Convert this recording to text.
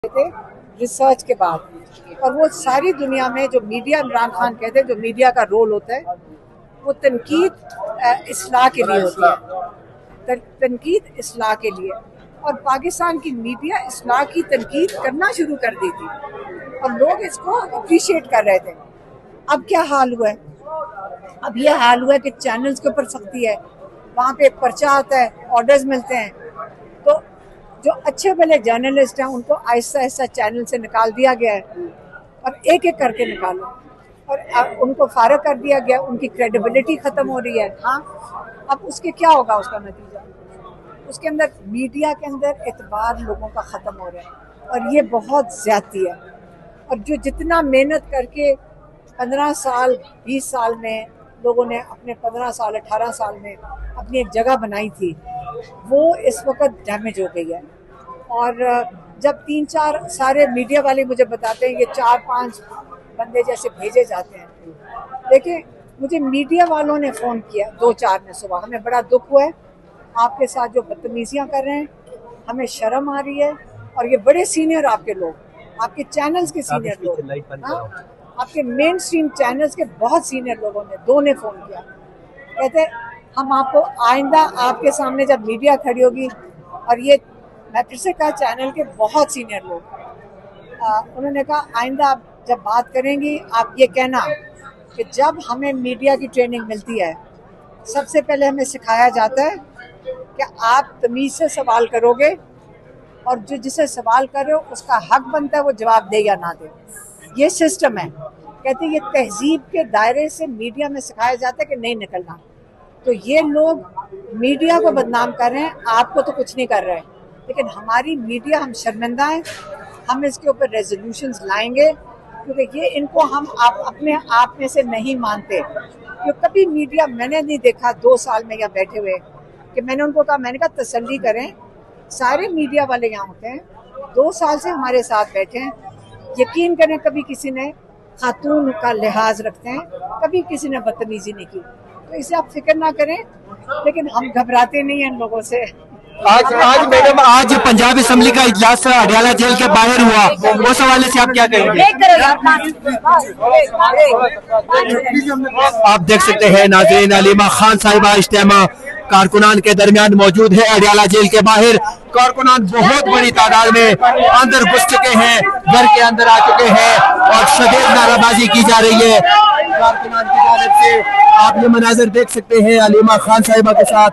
थे रिसर्च के बाद। और वो सारी दुनिया में जो मीडिया, इमरान खान कहते हैं जो मीडिया का रोल होता है वो तनकीद इस्लाह के लिए होती है, तनकीद इस्लाह के लिए। और पाकिस्तान की मीडिया इस्लाह की तनकीद करना शुरू कर दी थी और लोग इसको अप्रिशिएट कर रहे थे। अब क्या हाल हुआ है? अब ये हाल हुआ है कि चैनल्स के ऊपर सख्ती है, वहाँ पे पर्चा आता है, ऑर्डर्स मिलते हैं, तो जो अच्छे भले जर्नलिस्ट हैं उनको आहिस्ता आहिस्ता चैनल से निकाल दिया गया है और एक एक करके निकालो और उनको फारग कर दिया गया, उनकी क्रेडिबिलिटी खत्म हो रही है। हाँ, अब उसके क्या होगा? उसका नतीजा उसके अंदर मीडिया के अंदर एतबार लोगों का ख़त्म हो रहा है और ये बहुत ज़्यादती है। और जो जितना मेहनत करके 15 साल 20 साल में लोगों ने अपने 15 साल 18 साल में अपनी एक जगह बनाई थी, वो इस वक्त डैमेज हो गई है। और जब 3-4 सारे मीडिया वाले मुझे बताते हैं ये 4-5 बंदे जैसे भेजे जाते हैं। देखिए, मुझे मीडिया वालों ने फ़ोन किया 2-4 ने सुबह, हमें बड़ा दुख हुआ है आपके साथ जो बदतमीजियाँ कर रहे हैं, हमें शर्म आ रही है। और ये बड़े सीनियर आपके लोग, आपके चैनल्स के सीनियर लोग, आपके मेन स्ट्रीम चैनल्स के बहुत सीनियर लोगों ने, 2 ने फ़ोन किया, कहते हम आपको आइंदा आपके सामने जब मीडिया खड़ी होगी, और ये मैं फिर से कहा चैनल के बहुत सीनियर लोग, उन्होंने कहा आइंदा आप जब बात करेंगी आप ये कहना कि जब हमें मीडिया की ट्रेनिंग मिलती है सबसे पहले हमें सिखाया जाता है कि आप तमीज़ से सवाल करोगे और जो जिसे सवाल कर रहे हो उसका हक बनता है वो जवाब दे या ना दे। ये सिस्टम है। कहते ये तहजीब के दायरे से मीडिया में सिखाया जाता है कि नहीं निकलना। तो ये लोग मीडिया को बदनाम कर रहे हैं, आपको तो कुछ नहीं कर रहे, लेकिन हमारी मीडिया, हम शर्मिंदा हैं। हम इसके ऊपर रेजोल्यूशंस लाएंगे क्योंकि ये इनको हम अपने आप में से नहीं मानते। क्योंकि कभी मीडिया मैंने नहीं देखा 2 साल में यहाँ बैठे हुए कि मैंने उनको कहा, मैंने कहा तसल्ली करें, सारे मीडिया वाले यहाँ होते हैं, 2 साल से हमारे साथ बैठे हैं, यकीन करें कभी किसी ने खातून का लिहाज रखते हैं, कभी किसी ने बदतमीजी नहीं की। तो इसे आप फिक्र ना करें, लेकिन हम घबराते नहीं हैं इन लोगों से। आज मैडम, आज पंजाब असेंबली का इजलास अडयाला जेल के बाहर हुआ, वो सवाल से आप क्या कहेंगे? आप देख सकते हैं नाज़रीन, अलीमा खान साहिबा इज्तिमा कारकुनान के दरमियान मौजूद है अडयाला जेल के बाहर। कारकुनान बहुत बड़ी तादाद में अंदर घुस चुके हैं, घर के अंदर आ चुके हैं और शदीद नाराबाजी की जा रही है कारकुनान की जानिब से। आप ये मनाजर देख सकते हैं अलीमा खान साहिबा के साथ